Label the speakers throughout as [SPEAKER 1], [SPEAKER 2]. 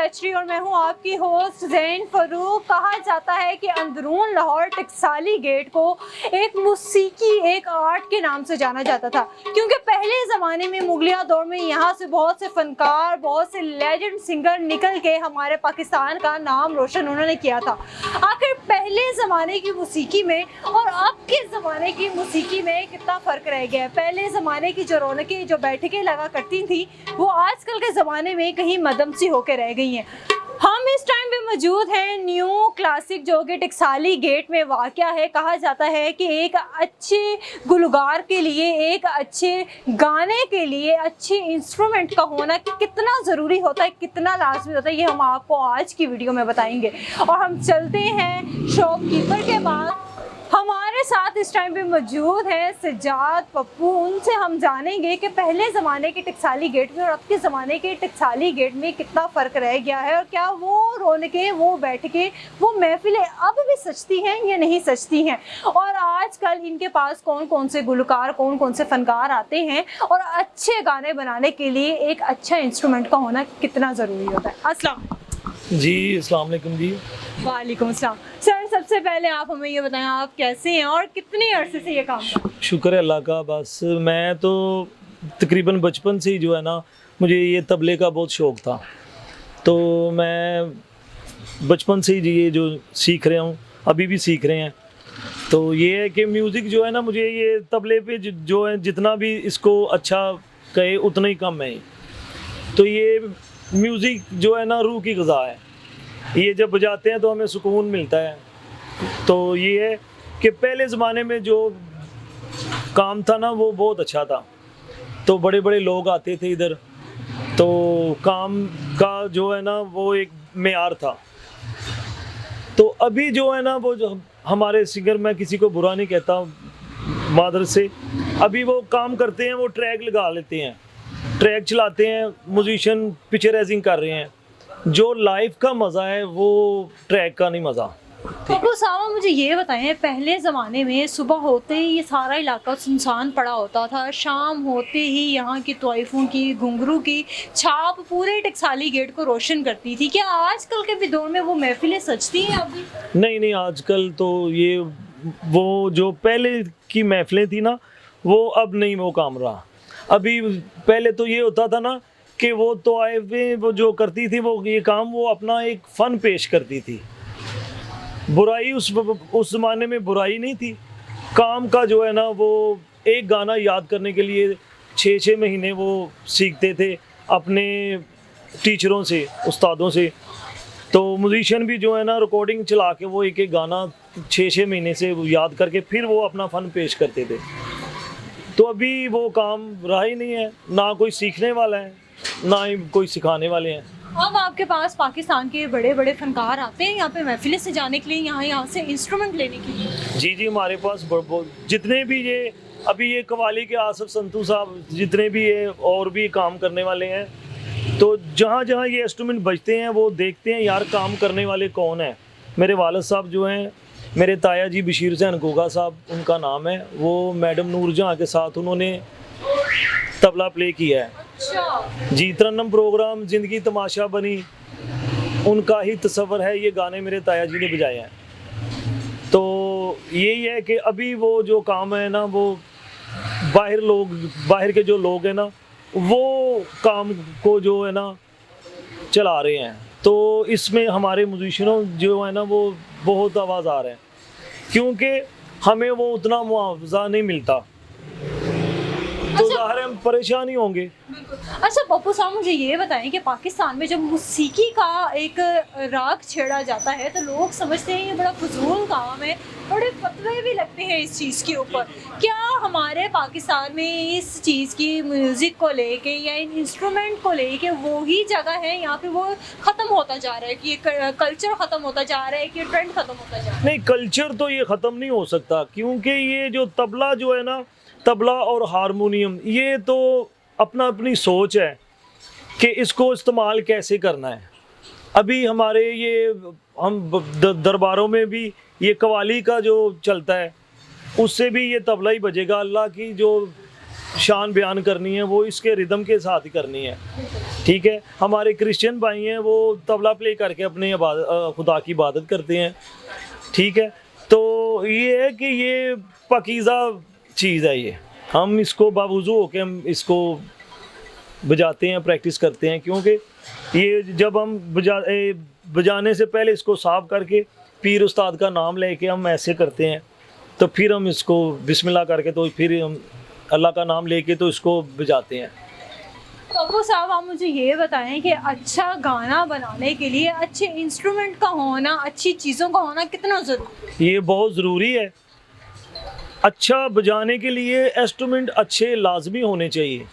[SPEAKER 1] कचरी और मैं हूं आपकी होस्ट ज़ैन फ़रूक। कहा जाता है कि अंदरून लाहौर टकसाली गेट को एक मौसीकी, एक आर्ट के नाम से जाना जाता था, क्योंकि पहले ज़माने में मुगलिया दौर में यहाँ से बहुत से फ़नकार, बहुत से लेजेंड सिंगर निकल के हमारे पाकिस्तान का नाम रोशन उन्होंने किया था। आखिर पहले ज़माने की मौसीकी में और अब के ज़माने की मौसीकी में कितना फ़र्क रह गया है। पहले ज़माने की जो रौनकें, जो बैठकें लगा करती थी, वो आजकल के ज़माने में कहीं मदम सी होकर रह गई हैं। हम इस टाइम पे मौजूद हैं न्यू क्लासिक, जो कि टकसाली गेट में वाक़या है। कहा जाता है कि एक अच्छे गुलकार के लिए, एक अच्छे गाने के लिए अच्छे इंस्ट्रूमेंट का होना कितना ज़रूरी होता है, कितना लाजमी होता है, ये हम आपको आज की वीडियो में बताएंगे। और हम चलते हैं शॉपकीपर के पास। हमारे साथ इस टाइम पे मौजूद है सज्जाद पप्पू। उनसे हम जानेंगे कि पहले ज़माने के टकसाली गेट में और अब के ज़माने के टकसाली गेट में कितना फ़र्क रह गया है, और क्या वो रौनकें, वो बैठकें, वो महफिलें अब भी सजती हैं या नहीं सजती हैं, और आजकल इनके पास कौन कौन से गुलकार, कौन कौन से फ़नकार आते हैं, और अच्छे गाने बनाने के लिए एक अच्छा इंस्ट्रूमेंट का होना कितना ज़रूरी होता है। अस्सलाम
[SPEAKER 2] जी, अस्सलाम वालेकुम जी।
[SPEAKER 1] वालेकुम अस्सलाम। सर, सबसे पहले आप हमें ये बताएं, आप कैसे हैं और कितने अरसे से ये काम कर रहे हैं?
[SPEAKER 2] शुक्र है अल्लाह का। बस मैं तो तकरीबन बचपन से ही जो है ना, मुझे ये तबले का बहुत शौक़ था, तो मैं बचपन से ही ये जो सीख रहा हूँ, अभी भी सीख रहे हैं। तो ये है कि म्यूज़िक जो है ना, मुझे ये तबले पे जो है, जितना भी इसको अच्छा कहे उतना ही कम है। तो ये म्यूज़िक जो है ना, रूह की ग़िज़ा है। ये जब बजाते हैं तो हमें सुकून मिलता है। तो ये है कि पहले ज़माने में जो काम था ना, वो बहुत अच्छा था। तो बड़े बड़े लोग आते थे इधर, तो काम का जो है ना, वो एक मेयार था। तो अभी जो है ना, वो जो हमारे सिंगर, मैं किसी को बुरा नहीं कहता मादर से, अभी वो काम करते हैं, वो ट्रैक लगा लेते हैं, ट्रैक चलाते हैं, म्यूजिशियन पिक्चराइजिंग कर रहे हैं। जो लाइफ का मज़ा है वो ट्रैक का नहीं मज़ा।
[SPEAKER 1] पप्पू साहब, मुझे ये बताएं, पहले ज़माने में सुबह होते ही ये सारा इलाका सुनसान पड़ा होता था, शाम होते ही यहाँ की तोइफ़ों की, घुंघरू की छाप पूरे टकसाली गेट को रोशन करती थी। क्या आजकल के भी दौर में वो महफिलें सजती हैं अभी?
[SPEAKER 2] नहीं, आजकल तो ये वो जो पहले की महफिलें थी ना, वो अब नहीं वो काम रहा। अभी पहले तो ये होता था ना कि वो तोइफ़ें वो जो करती थी, वो ये काम, वो अपना एक फ़न पेश करती थी। बुराई उस ज़माने में बुराई नहीं थी। काम का जो है ना, वो एक गाना याद करने के लिए 6-6 महीने वो सीखते थे अपने टीचरों से, उस्तादों से। तो म्यूजिशियन भी जो है ना, रिकॉर्डिंग चला के वो एक एक गाना 6-6 महीने से याद करके फिर वो अपना फ़न पेश करते थे। तो अभी वो काम रहा ही नहीं है, ना कोई सीखने वाला है, ना ही कोई सिखाने वाले हैं।
[SPEAKER 1] अब आपके पास पाकिस्तान के बड़े बड़े फनकार आते हैं यहाँ पे महफिलें सजाने के लिए, यहाँ से इंस्ट्रूमेंट लेने के लिए?
[SPEAKER 2] जी, हमारे पास जितने भी ये अभी ये कवाली के आसिफ संतू साहब, जितने भी ये और भी काम करने वाले हैं, तो जहाँ जहाँ ये इंस्ट्रूमेंट बजते हैं, वो देखते हैं यार काम करने वाले कौन है। मेरे वालिद साहब जो हैं, मेरे ताया जी बशीर हुसैन गोगा साहब उनका नाम है, वो मैडम नूर जहाँ के साथ उन्होंने तबला प्ले किया है। जी, तरन्नुम प्रोग्राम ज़िंदगी तमाशा बनी, उनका ही तस्वर है, ये गाने मेरे ताया जी ने बजाए हैं। तो यही है कि अभी वो जो काम है ना, वो बाहर के जो लोग हैं ना, वो काम को जो है ना चला रहे हैं। तो इसमें हमारे म्यूजिशियनों जो है ना, वो बहुत आवाज़ आ रहे हैं, क्योंकि हमें वो उतना मुआवजा नहीं मिलता, तो ज़ाहिर हम परेशान ही होंगे।
[SPEAKER 1] अच्छा पप्पू साहब, मुझे ये बताएं कि पाकिस्तान में जब मौसीकी का एक राग छेड़ा जाता है, तो लोग समझते हैं ये बड़ा फजूल काम है, बड़े फतवे भी लगते हैं इस चीज़ के ऊपर। क्या हमारे पाकिस्तान में इस चीज़ की, म्यूज़िक को लेके या इन इंस्ट्रूमेंट को लेके वो ही जगह है यहाँ पे वो ख़त्म होता जा रहा है, कि ये कल्चर ख़त्म होता जा रहा है, कि ट्रेंड ख़त्म होता जा रहा है?
[SPEAKER 2] नहीं, कल्चर तो ये ख़त्म नहीं हो सकता, क्योंकि ये जो तबला जो है ना, तबला और हारमोनियम, ये तो अपना अपनी सोच है कि इसको इस्तेमाल कैसे करना है। अभी हमारे ये हम दरबारों में भी ये कवाली का जो चलता है, उससे भी ये तबला ही बजेगा। अल्लाह की जो शान बयान करनी है, वो इसके रिदम के साथ ही करनी है। ठीक है। हमारे क्रिश्चियन भाई हैं वो तबला प्ले करके अपने खुदा की इबादत करते हैं, ठीक है। तो ये है कि ये पाकीज़ा चीज़ है, ये हम इसको बावजूद होके हम इसको बजाते हैं, प्रैक्टिस करते हैं, क्योंकि ये जब हम बजाने से पहले इसको साफ करके पीर उस्ताद का नाम लेके हम ऐसे करते हैं, तो फिर हम इसको बिस्मिल्लाह करके तो फिर हम अल्लाह का नाम लेके तो इसको बजाते हैं।
[SPEAKER 1] तो अबू साहब आप मुझे ये बताएं कि अच्छा गाना बनाने के लिए अच्छे इंस्ट्रूमेंट का होना, अच्छी चीज़ों का होना कितना ज़रूरी है?
[SPEAKER 2] ये बहुत ज़रूरी है। अच्छा बजाने के लिए इंस्ट्रूमेंट अच्छे लाजमी होने चाहिए।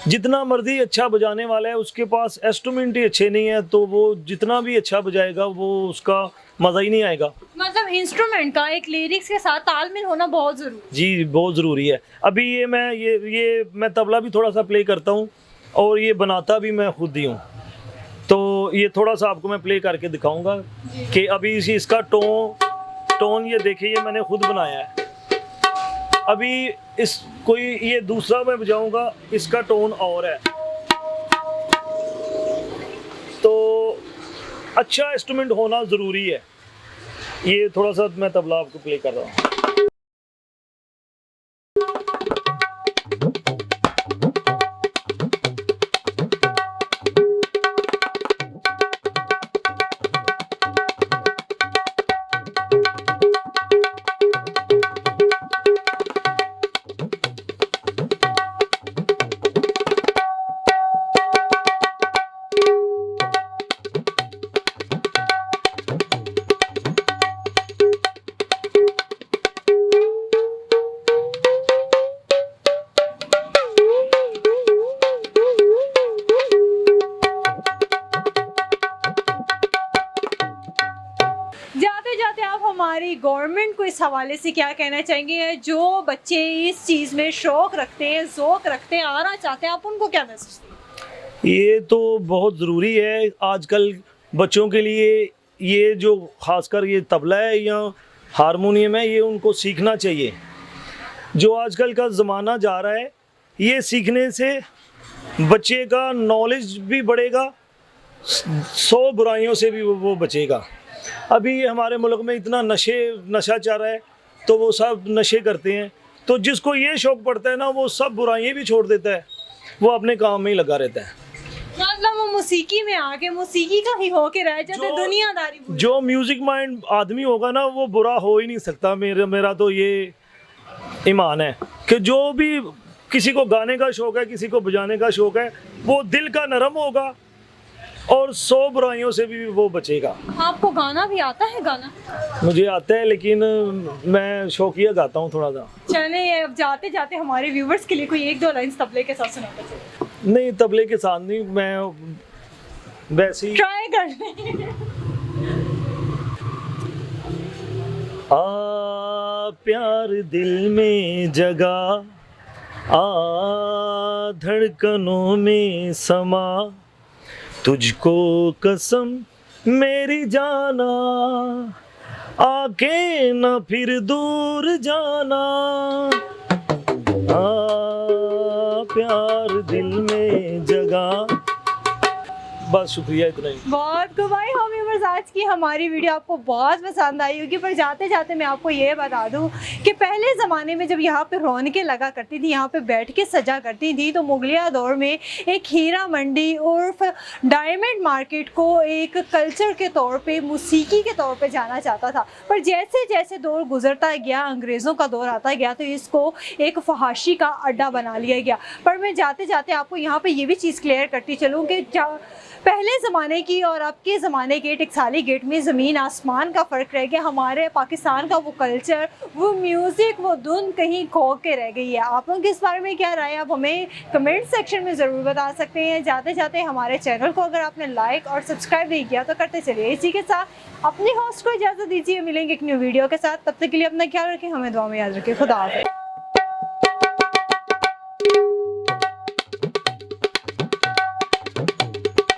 [SPEAKER 2] जितना मर्जी अच्छा बजाने वाला है उसके पास इंस्ट्रूमेंट ही अच्छे नहीं है तो वो जितना भी अच्छा बजाएगा वो उसका मज़ा ही नहीं आएगा।
[SPEAKER 1] मतलब इंस्ट्रूमेंट का एक लिरिक्स के साथ तालमेल होना बहुत ज़रूरी है।
[SPEAKER 2] जी बहुत ज़रूरी है। अभी ये मैं तबला भी थोड़ा सा प्ले करता हूँ और ये बनाता भी मैं खुद ही हूँ, तो ये थोड़ा सा आपको मैं प्ले करके दिखाऊंगा कि अभी इसका टोन ये देखिए, ये मैंने खुद बनाया है। अभी ये दूसरा मैं बजाऊंगा, इसका टोन और है। तो अच्छा इंस्ट्रूमेंट होना ज़रूरी है। ये थोड़ा सा मैं तबला आपको प्ले कर रहा हूँ।
[SPEAKER 1] जाते जाते आप हमारी गवर्नमेंट को इस हवाले से क्या कहना चाहेंगे? जो बच्चे इस चीज़ में शौक रखते हैं, ज़ौक रखते हैं, आना चाहते हैं, आप उनको क्या मैसेज दें?
[SPEAKER 2] ये तो बहुत ज़रूरी है आजकल बच्चों के लिए। ये जो ख़ासकर ये तबला है या हारमोनियम है, ये उनको सीखना चाहिए। जो आजकल का ज़माना जा रहा है, ये सीखने से बच्चे का नॉलेज भी बढ़ेगा, 100 बुराइयों से भी वो बचेगा। अभी हमारे मुल्क में इतना नशा चल रहा है तो वो सब नशे करते हैं, तो जिसको ये शौक़ पड़ता है ना वो सब बुराइयां भी छोड़ देता है, वो अपने काम में ही लगा रहता है।
[SPEAKER 1] मतलब वो मौसीकी में आके मौसीकी का ही होके रह जाते हैं, दुनियादारी भूल।
[SPEAKER 2] जो म्यूजिक माइंड आदमी होगा ना वो बुरा हो ही नहीं सकता। मेरा तो ये ईमान है कि जो भी किसी को गाने का शौक़ है, किसी को बजाने का शौक़ है, वो दिल का नरम होगा और 100 बुराइयों से भी वो बचेगा।
[SPEAKER 1] आपको गाना भी आता है? गाना
[SPEAKER 2] मुझे आता है लेकिन मैं शौकिया गाता हूँ थोड़ा सा।
[SPEAKER 1] चले अब जाते जाते हमारे व्यूवर्स के लिए कोई 1-2 लाइन्स तबले के साथ सुनाते चलिए।
[SPEAKER 2] नहीं तबले के साथ नहीं, मैं वैसे ही
[SPEAKER 1] ट्राई कर लें।
[SPEAKER 2] प्यार दिल में जगा, धड़कनों में समा, तुझको कसम मेरी जाना, आके न फिर दूर जाना। प्यार दिल में जगा। बस शुक्रिया, इतना ही।
[SPEAKER 1] बहुत खूब भाई होम व्यूअर्स, आज की हमारी वीडियो आपको बहुत पसंद आई होगी। पर जाते जाते मैं आपको ये बता दूं कि पहले ज़माने में जब यहाँ पे रौनकें लगा करती थी, यहाँ पे बैठ के सजा करती थी, तो मुगलिया दौर में एक हीरा मंडी उर्फ डायमंड मार्केट को एक कल्चर के तौर पे, मौसीकी के तौर पे जाना जाता था। पर जैसे जैसे दौर गुजरता गया, अंग्रेज़ों का दौर आता गया, तो इसको एक फहाशी का अड्डा बना लिया गया। पर मैं जाते जाते आपको यहाँ पर ये भी चीज़ क्लियर करती चलूँ कि पहले ज़माने की और अब के ज़माने के टकसाली गेट में ज़मीन आसमान का फ़र्क रह गया। हमारे पाकिस्तान का वो कल्चर, वो म्यूज़िक, वो धुन कहीं खो के रह गई है। आप लोग इस बारे में क्या राय, आप हमें कमेंट सेक्शन में ज़रूर बता सकते हैं। जाते जाते हमारे चैनल को अगर आपने लाइक और सब्सक्राइब नहीं किया तो करते चलिए। इसी के साथ अपने होस्ट को इजाज़त दीजिए, मिलेंगे एक न्यू वीडियो के साथ। तब तक के लिए अपना ख्याल रखें, हमें दुआ में याद रखें। खुदा हाफ़िज़।